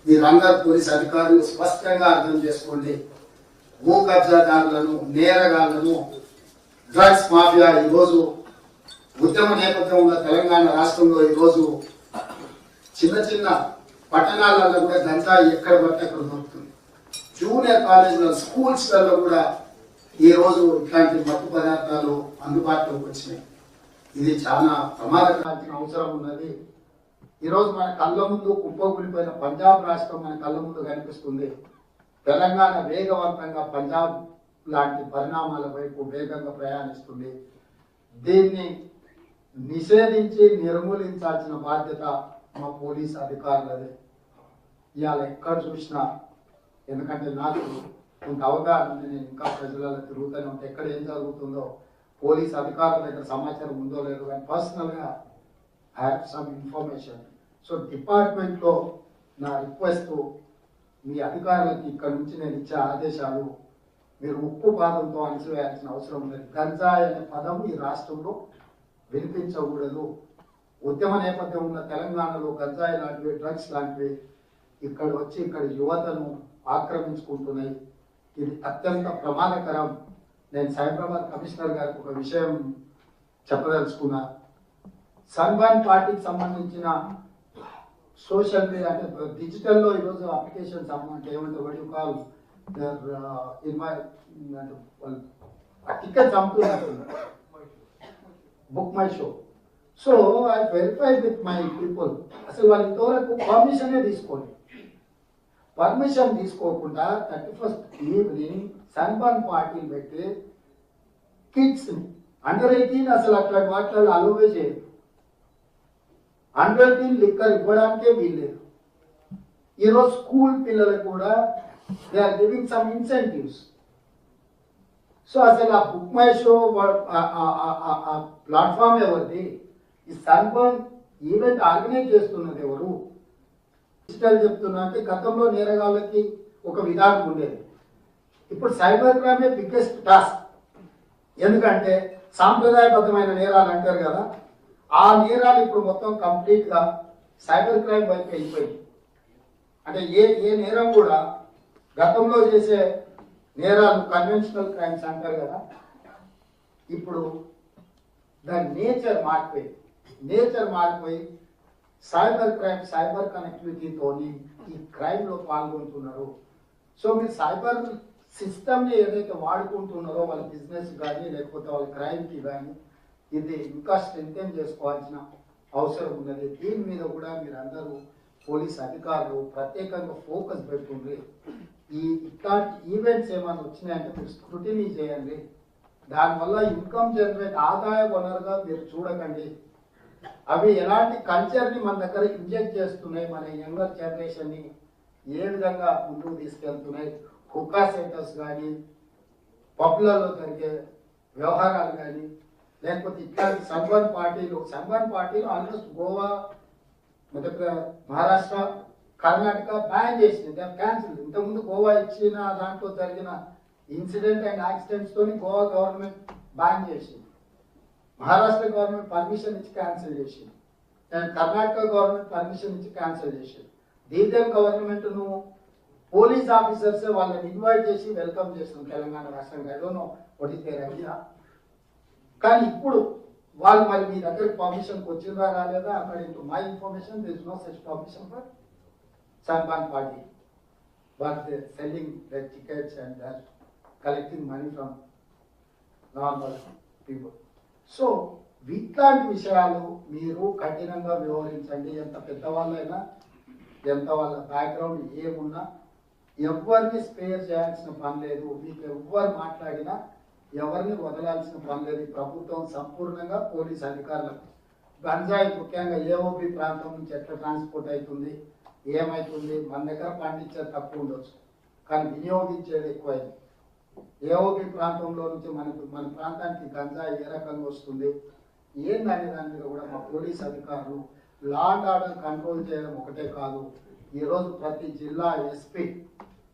మీరందరూ పోలీస్ అధికారులు స్పష్టంగా అర్థం చేసుకోండి. భూ కబ్జాదారులను, నేరగాళ్లను, డ్రగ్స్ మాఫియా ఈరోజు ఉద్యమ నేపథ్యం ఉన్న తెలంగాణ రాష్ట్రంలో ఈరోజు చిన్న చిన్న పట్టణాలలో కూడా గంజాయి ఎక్కడ పడితే అక్కడ దొరుకుతుంది. జూనియర్ కాలేజీలో, స్కూల్స్లలో కూడా ఈరోజు ఇట్లాంటి మత్తు పదార్థాలు అందుబాటులోకి వచ్చినాయి. ఇది చాలా ప్రమాదకరాల్సిన అవసరం ఉన్నది. ఈరోజు మన కళ్ళ ముందు కుప్పకూలిపోయిన పంజాబ్ రాష్ట్రం మన కళ్ళ ముందు కనిపిస్తుంది. తెలంగాణ వేగవంతంగా పంజాబ్ లాంటి పరిణామాల వైపు వేగంగా ప్రయాణిస్తుంది. దీన్ని నిషేధించి నిర్మూలించాల్సిన బాధ్యత మా పోలీస్ అధికారులదే. ఇవాళ ఎక్కడ చూసినా, ఎందుకంటే నాకు కొంత అవగాహన ఉంది, నేను ఇంకా ప్రజలలో తిరుగుతూనే ఉంటే ఎక్కడ ఏం జరుగుతుందో పోలీస్ అధికారుల దగ్గర సమాచారం ఉందో లేదో, కానీ పర్సనల్గా I have some information. So డిపార్ట్మెంట్లో నా రిక్వెస్ట్, మీ అధికారులకి ఇక్కడ నుంచి నేను ఇచ్చే ఆదేశాలు మీరు ఉక్కు పాదంతో అణచివేయాల్సిన అవసరం ఉంది. గంజాయి అనే పదం ఈ రాష్ట్రంలో వినిపించకూడదు. ఉద్యమ నేపథ్యం ఉన్న తెలంగాణలో గంజాయి లాంటివి, డ్రగ్స్ లాంటివి ఇక్కడ వచ్చి ఇక్కడ యువతను ఆక్రమించుకుంటున్నాయి. ఇది అత్యంత ప్రమాదకరం. నేను సైబరాబాద్ కమిషనర్ గారికి ఒక విషయం చెప్పదలుచుకున్నా. సన్బర్న్ పార్టీకి సంబంధించిన సోషల్ మీడియా అంటే డిజిటల్లో ఈరోజు అప్లికేషన్స్ అంటే ఏమంటారు, వాటి కాల్ టికెట్స్ అమ్ముతున్నారు, book my show. So I verified with my people, అసలు వాళ్ళు ఇంతవరకు పర్మిషనే తీసుకోండి. పర్మిషన్ తీసుకోకుండా 31st ఈవినింగ్ సన్బర్న్ పార్టీలు పెట్టి కిడ్స్ని అండర్ 18 అసలు అట్లా వాటిలో అలోవే చేయదు. అండర్ 18 లిక్కర్ ఇవ్వడానికే వీల్లేదు. ఈరోజు స్కూల్ పిల్లలకు కూడా they are giving some incentives. So అసలు ఆ బుక్ మై షో ప్లాట్ఫామ్ ఎవరిది? ఈ సన్బర్న్ ఈవెంట్ ఆర్గనైజ్ చేస్తున్నది ఎవరు? డిజిటల్ చెప్తున్నా అంటే గతంలో నేరగాళ్ళకి ఒక విధానం ఉండేది, ఇప్పుడు సైబర్ క్రైమే బిగ్గెస్ట్ టాస్క్. ఎందుకంటే సాంప్రదాయబద్ధమైన నేరాలు అంటారు కదా, ఆ నేరాలు ఇప్పుడు మొత్తం కంప్లీట్గా సైబర్ క్రైమ్ వైపు వెళ్ళిపోయింది. అంటే ఏ నేరం కూడా గతంలో చేసే నేరాలు కన్వెన్షనల్ క్రైమ్స్ అంటారు కదా, ఇప్పుడు దాని నేచర్ మారిపోయి సైబర్ క్రైమ్, సైబర్ కనెక్టివిటీతోని ఈ క్రైమ్లో పాల్గొంటున్నారు. సో మీరు సైబర్ సిస్టమ్ని ఏదైతే వాడుకుంటున్నారో వాళ్ళ బిజినెస్ కానీ లేకపోతే వాళ్ళ క్రైమ్కి కానీ, ఇది ఇంకా స్ట్రెంథెన్ చేసుకోవాల్సిన అవసరం ఉన్నది. దీని మీద కూడా మీరు అందరూ పోలీస్ అధికారులు ప్రత్యేకంగా ఫోకస్ పెట్టుండ్రి. ఇట్లాంటి ఈవెంట్స్ ఏమైనా వచ్చినాయంటే మీరు స్క్రూటినీ చేయండి. దానివల్ల ఇన్కమ్ జనరేట్, ఆదాయ వనరుగా మీరు చూడకండి. అవి ఎలాంటి కల్చర్ని మన దగ్గర ఇంజెక్ట్ చేస్తున్నాయి, మన యంగర్ జనరేషన్ని ఏ విధంగా ముందుకు తీసుకెళ్తున్నాయి. హుక్కా సెంటర్స్ కానీ, పబ్లలో జరిగే వ్యవహారాలు కానీ, లేకపోతే ఇట్లాంటి సన్బర్న్ పార్టీలు ఆల్మోస్ట్ గోవా, మహారాష్ట్ర, కర్ణాటక బ్యాన్ చేసింది, క్యాన్సిల్. ఇంతకుముందు గోవా ఇచ్చిన దాంట్లో జరిగిన ఇన్సిడెంట్ అండ్ యాక్సిడెంట్స్ తోని గోవా గవర్నమెంట్ బ్యాన్ చేసింది, మహారాష్ట్ర గవర్నమెంట్ పర్మిషన్ ఇచ్చి క్యాన్సిల్ చేసింది, అండ్ కర్ణాటక గవర్నమెంట్ పర్మిషన్ ఇచ్చి క్యాన్సిల్ చేసింది. దీని గవర్నమెంట్ను పోలీస్ ఆఫీసర్స్ వాళ్ళని ఇన్వైట్ చేసి వెల్కమ్ చేస్తుంది తెలంగాణ రాష్ట్రంగా. I don't know what is their idea. కానీ ఇప్పుడు వాళ్ళు మరి మీ దగ్గరికి పర్మిషన్కి వచ్చిందా రాలేదా? According to my information there is no such permission for Sunburn party, but they selling the tickets and they are collecting money from normal people. So ఇట్లాంటి విషయాలు మీరు కఠినంగా వ్యవహరించండి. ఎంత పెద్దవాళ్ళైనా, ఎంత వాళ్ళ బ్యాక్గ్రౌండ్ ఏమున్నా ఎవరిని స్పేర్ చేయాల్సిన పని లేదు. మీకు ఎవరు మాట్లాడినా ఎవరిని వదలాల్సిన పని లేదు. ప్రభుత్వం సంపూర్ణంగా పోలీస్ అధికారులకు, గంజాయి ముఖ్యంగా ఏఓబి ప్రాంతం నుంచి ఎట్లా ట్రాన్స్పోర్ట్ అవుతుంది, ఏమవుతుంది, మన దగ్గర పండించేది తక్కువ ఉండొచ్చు కానీ వినియోగించేది ఎక్కువైంది. ఏఓబి ప్రాంతంలో నుంచి మన ప్రాంతానికి గంజాయి ఏ రకంగా వస్తుంది ఏందనే దాని మీద కూడా మా పోలీస్ అధికారులు లా అండ్ ఆర్డర్ కంట్రోల్ చేయడం ఒకటే కాదు, ఈరోజు ప్రతి జిల్లా ఎస్పీ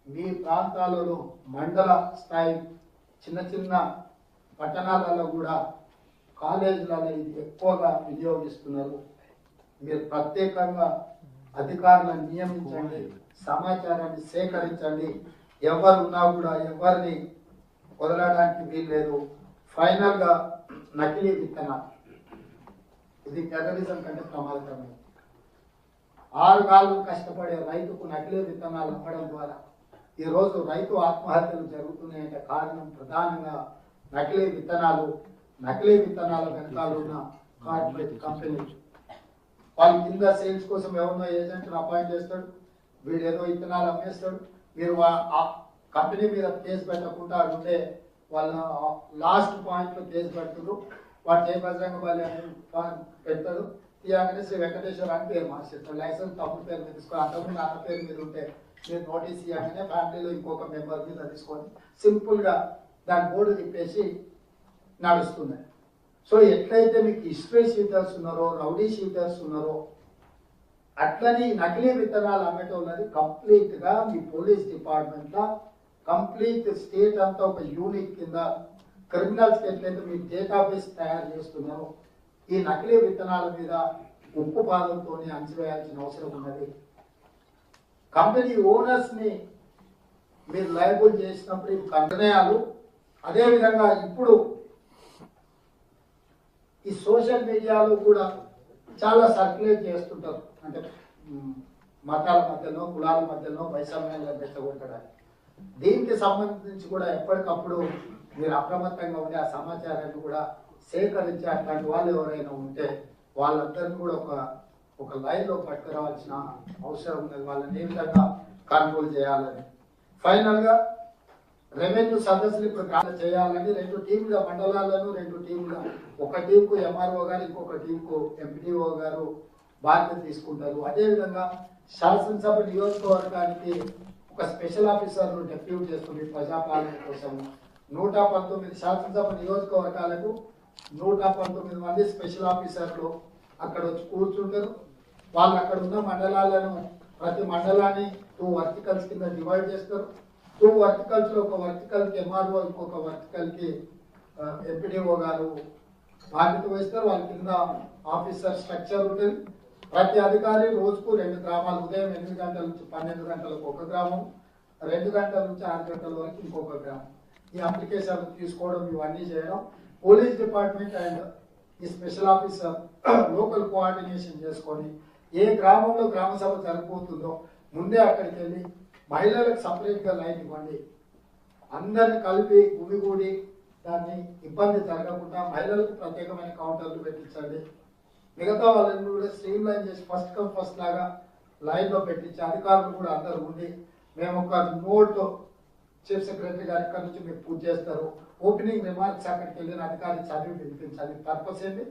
మీ ప్రాంతాలలో మండల స్థాయి చిన్న చిన్న పట్టణాలలో కూడా కాలేజీలలో ఇది ఎక్కువగా వినియోగిస్తున్నారు. మీరు ప్రత్యేకంగా అధికారులను నియమించండి, సమాచారాన్ని సేకరించండి. ఎవరున్నా కూడా ఎవరిని వదలడానికి వీల్లేదు. ఫైనల్ గా నకిలీ విత్తనాలు, ఇది టెర్రరిజం కంటే ప్రమాదకరమైనది. 6 కాళ్ళు కష్టపడే రైతుకు నకిలీ విత్తనాలు అమ్మడం ద్వారా ఈ రోజు రైతు ఆత్మహత్యలు జరుగుతున్నాయంటే కారణం ప్రధానంగా నకిలీ విత్తనాలు. నకిలీ విత్తనాల వెనకాల ఉన్న కార్పొరేట్ కంపెనీ వాళ్ళు కింద సేల్స్ కోసం ఎవరినో ఏజెంట్ని అపాయింట్ చేస్తాడు, వీడు ఏదో విత్తనాలు అమ్మేస్తాడు. మీరు ఆ కంపెనీ మీద కేసు పెట్టకుండా ఉంటే వాళ్ళ లాస్ట్ పాయింట్ లో కేసు పెడుతున్నారు. వాడు జయబజరంగ బలి అని పెడతాడు, తీయగానే శ్రీ వెంకటేశ్వర అని పేరు మార్చేస్తాడు. లైసెన్స్ తప్పు పేరు మీద తీసుకొని అంతకుముందు అన్న పేరు మీద ఉంటే మీరు నోటీస్ ఇవ్వగానే ఫ్యామిలీలో ఇంకొక మెంబర్ మీద తీసుకొని సింపుల్ గా దాని బోర్డు తిప్పేసి నడుస్తుంది. సో ఎట్లయితే మీకు హిస్టరీ షీటర్స్ ఉన్నారో, రౌడీ షీటర్స్ ఉన్నారో, అట్లని నకిలీ విత్తనాలు అమ్మేటోళ్ళది కంప్లీట్ గా మీ పోలీస్ డిపార్ట్మెంట్ లో కంప్లీట్ స్టేట్ అంతా ఒక యూనిట్ కింద క్రిమినల్స్ ఎట్లయితే మీరు డేటాబేస్ తయారు చేస్తున్నారో ఈ నకిలీ విత్తనాల మీద ఉప్పు పాదంతో అంచివేయాల్సిన అవసరం ఉన్నది. కంపెనీ ఓనర్స్ ని మీరు లయబుల్ చేసినప్పుడు ఈ నిర్ణయాలు, అదేవిధంగా ఇప్పుడు ఈ సోషల్ మీడియాలో కూడా చాలా సర్క్యులేట్ చేస్తుంటారు. అంటే మతాల మధ్యలో, కులాల మధ్యలో వైషమ్యాలను పెంచగొట్టడానికి. దీనికి సంబంధించి కూడా ఎప్పటికప్పుడు మీరు అప్రమత్తంగా ఉండి ఆ సమాచారాన్ని కూడా సేకరించి అట్లాంటి వాళ్ళు ఎవరైనా ఉంటే వాళ్ళందరినీ కూడా ఒక లైన్ లో పట్టుకురావాల్సిన అవసరం ఉన్నది. వాళ్ళని ఏ విధంగా కంట్రోల్ చేయాలని. ఫైనల్ గా రెవెన్యూ సదస్సులు ఇప్పుడు చేయాలని 2 టీంల మండలాలను 2 టీంల, ఒక టీంకు ఎంఆర్ఓ గారు, ఇంకొక టీంకు ఎంపీడీఓ గారు బాధ్యత తీసుకుంటారు. అదేవిధంగా శాసనసభ నియోజకవర్గానికి ఒక స్పెషల్ ఆఫీసర్ను డెప్యూట్ చేస్తుంది ప్రజాపాలన కోసం. 119 శాసనసభ నియోజకవర్గాలకు 119 మంది స్పెషల్ ఆఫీసర్లు అక్కడ వచ్చి కూర్చుంటారు. వాళ్ళు అక్కడ ఉన్న మండలాలను, ప్రతి మండలాన్ని 2 వర్టికల్స్ కింద డివైడ్ చేస్తారు. 2 వర్టికల్స్ లో ఒక వర్టికల్ కి ఎంఆర్ఓ, ఇంకొక వర్టికల్ కి ఎంపీడీఓ గారు బాధ్యత వహిస్తారు. వాళ్ళ కింద ఆఫీసర్ స్ట్రక్చర్ ఉంటుంది. ప్రతి అధికారి రోజుకు 2 గ్రామాలు, ఉదయం 8 గంటల నుంచి 12 గంటలకు ఒక గ్రామం, 2 గంటల నుంచి 6 గంటల వరకు ఇంకొక గ్రామం. ఈ అప్లికేషన్ తీసుకోవడం, ఇవన్నీ చేయడం పోలీస్ డిపార్ట్మెంట్ అండ్ ఈ స్పెషల్ ఆఫీసర్ లోకల్ కోఆర్డినేషన్ చేసుకొని ఏ గ్రామంలో గ్రామ సభ జరగబోతుందో ముందే అక్కడికి వెళ్ళి మహిళలకు సపరేట్ గా లైన్ ఇవ్వండి. అందరిని కలిపి గుమిగూడి దాన్ని ఇబ్బంది జరగకుండా మహిళలకు ప్రత్యేకమైన కౌంటర్లు పెట్టించండి. మిగతా వాళ్ళని కూడా స్ట్రీమ్ లైన్ చేసి ఫస్ట్ కమ్ ఫస్ట్ లాగా లైన్ లో పెట్టించి అధికారులు కూడా అందరు ఉండి మేము ఒక నోట్ చీఫ్ సెక్రటరీ గారు ఇక్కడ నుంచి మీరు పూజ చేస్తారు, ఓపెనింగ్ రిమార్క్స్ అక్కడికి వెళ్ళిన అధికారి చదివి వినిపించాలి. పర్పస్ ఏంటి?